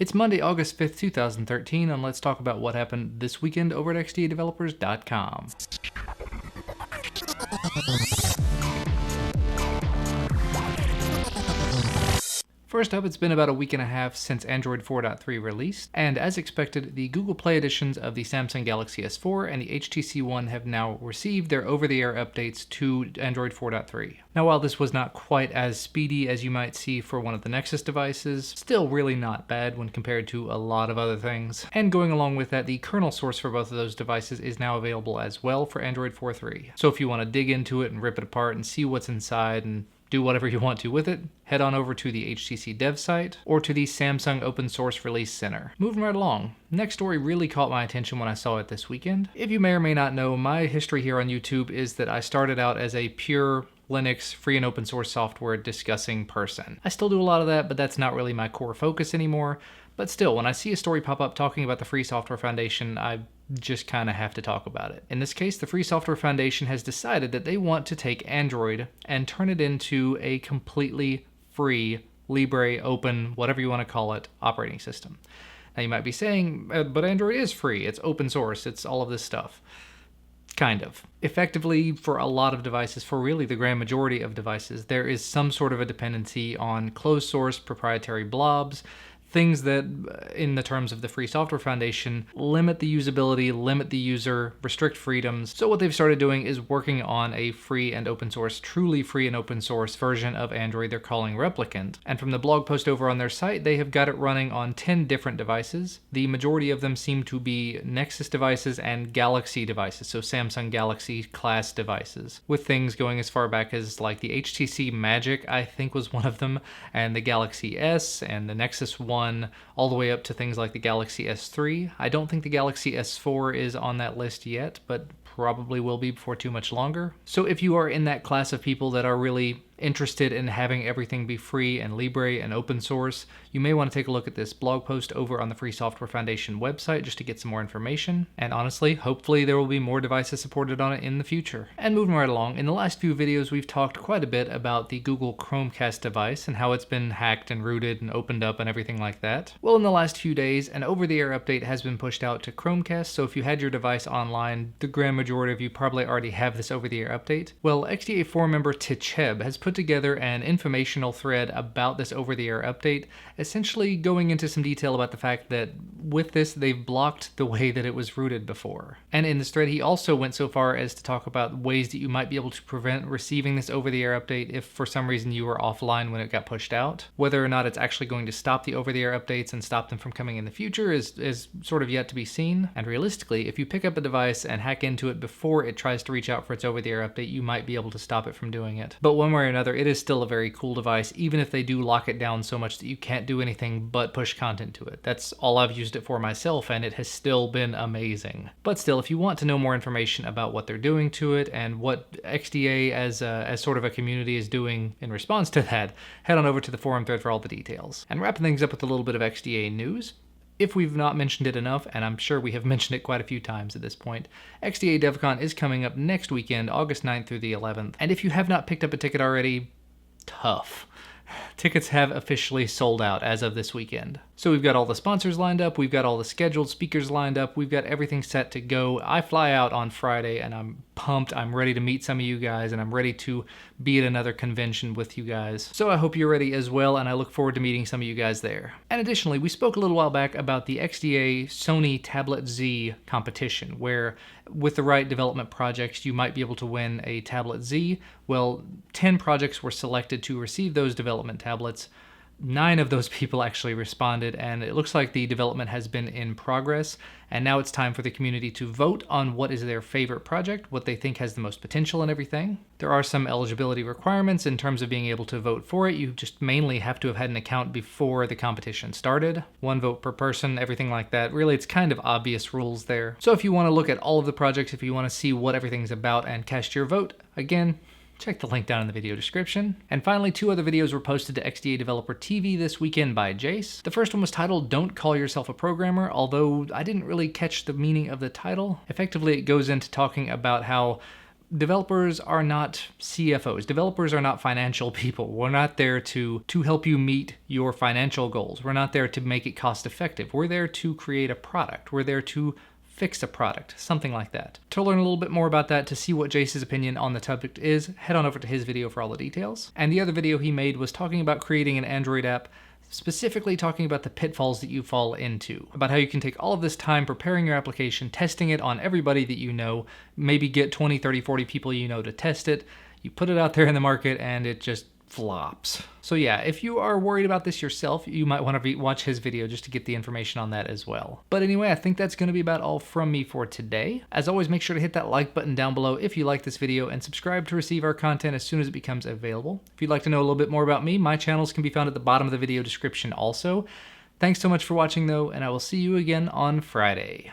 It's Monday, August 5th, 2013, and let's talk about what happened this weekend over at xdadevelopers.com. First up, it's been about a week and a half since Android 4.3 released, and as expected, the Google Play editions of the Samsung Galaxy S4 and the HTC One have now received their over-the-air updates to Android 4.3. Now, while this was not quite as speedy as you might see for one of the Nexus devices, still really not bad when compared to a lot of other things. And going along with that, the kernel source for both of those devices is now available as well for Android 4.3. So if you want to dig into it and rip it apart and see what's inside and do whatever you want to with it, head on over to the HTC Dev site or to the Samsung Open Source Release Center. Moving right along, next story really caught my attention when I saw it this weekend. If you may or may not know, my history here on YouTube is that I started out as a pure Linux free and open source software discussing person. I still do a lot of that, but that's not really my core focus anymore. But still, when I see a story pop up talking about the Free Software Foundation, I just kind of have to talk about it. In this case, the Free Software Foundation has decided that they want to take Android and turn it into a completely free, libre, open, whatever you want to call it, operating system. Now you might be saying, but Android is free, it's open source, it's all of this stuff. Kind of. Effectively, for a lot of devices, for really the grand majority of devices, there is some sort of a dependency on closed source proprietary blobs, things that, in the terms of the Free Software Foundation, limit the usability, limit the user, restrict freedoms. So what they've started doing is working on a free and open source, truly free and open source version of Android they're calling Replicant. And from the blog post over on their site, they have got it running on 10 different devices. The majority of them seem to be Nexus devices and Galaxy devices, so Samsung Galaxy class devices, with things going as far back as like the HTC Magic, I think was one of them, and the Galaxy S and the Nexus One, all the way up to things like the Galaxy S3. I don't think the Galaxy S4 is on that list yet, but probably will be before too much longer. So if you are in that class of people that are really interested in having everything be free and libre and open source, you may want to take a look at this blog post over on the Free Software Foundation website just to get some more information. And honestly, hopefully there will be more devices supported on it in the future. And moving right along, in the last few videos we've talked quite a bit about the Google Chromecast device and how it's been hacked and rooted and opened up and everything like that. Well, in the last few days, an over-the-air update has been pushed out to Chromecast, so if you had your device online, the grand majority of you probably already have this over-the-air update. Well, XDA4 member Ticheb has put together an informational thread about this over-the-air update, essentially going into some detail about the fact that with this they've blocked the way that it was rooted before. And in this thread he also went so far as to talk about ways that you might be able to prevent receiving this over-the-air update if for some reason you were offline when it got pushed out. Whether or not it's actually going to stop the over-the-air updates and stop them from coming in the future is sort of yet to be seen. And realistically, if you pick up a device and hack into it before it tries to reach out for its over-the-air update, you might be able to stop it from doing it. But one way or another, it is still a very cool device, even if they do lock it down so much that you can't do anything but push content to it. That's all I've used it for myself, and it has still been amazing. But still, if you want to know more information about what they're doing to it and what XDA as sort of a community is doing in response to that, head on over to the forum thread for all the details. And wrapping things up with a little bit of XDA news. If we've not mentioned it enough, and I'm sure we have mentioned it quite a few times at this point, XDA DevCon is coming up next weekend, August 9th through the 11th. And if you have not picked up a ticket already, tough. Tickets have officially sold out as of this weekend. So we've got all the sponsors lined up, we've got all the scheduled speakers lined up, we've got everything set to go. I fly out on Friday and I'm pumped, I'm ready to meet some of you guys, and I'm ready to be at another convention with you guys. So I hope you're ready as well, and I look forward to meeting some of you guys there. And additionally, we spoke a little while back about the XDA Sony Tablet Z competition, where with the right development projects, you might be able to win a Tablet Z. Well, 10 projects were selected to receive those development tablets. 9 of those people actually responded, and it looks like the development has been in progress, and now it's time for the community to vote on what is their favorite project, what they think has the most potential and everything. There are some eligibility requirements in terms of being able to vote for it. You just mainly have to have had an account before the competition started. 1 vote per person, everything like that. Really, it's kind of obvious rules there. So if you want to look at all of the projects, if you want to see what everything's about and cast your vote, again, check the link down in the video description. And finally, 2 other videos were posted to XDA Developer TV this weekend by Jace. The first one was titled Don't Call Yourself a Programmer, although I didn't really catch the meaning of the title. Effectively, it goes into talking about how developers are not CFOs. Developers are not financial people. We're not there to help you meet your financial goals. We're not there to make it cost effective. We're there to create a product. We're there to fix a product, something like that. To learn a little bit more about that, to see what Jace's opinion on the subject is, head on over to his video for all the details. And the other video he made was talking about creating an Android app, specifically talking about the pitfalls that you fall into, about how you can take all of this time preparing your application, testing it on everybody that you know, maybe get 20, 30, 40 people you know to test it, you put it out there in the market, and it just flops. So yeah, if you are worried about this yourself, you might want to watch his video just to get the information on that as well. But anyway, I think that's going to be about all from me for today. As always, make sure to hit that like button down below if you like this video, and subscribe to receive our content as soon as it becomes available. If you'd like to know a little bit more about me, my channels can be found at the bottom of the video description also. Thanks so much for watching though, and I will see you again on Friday.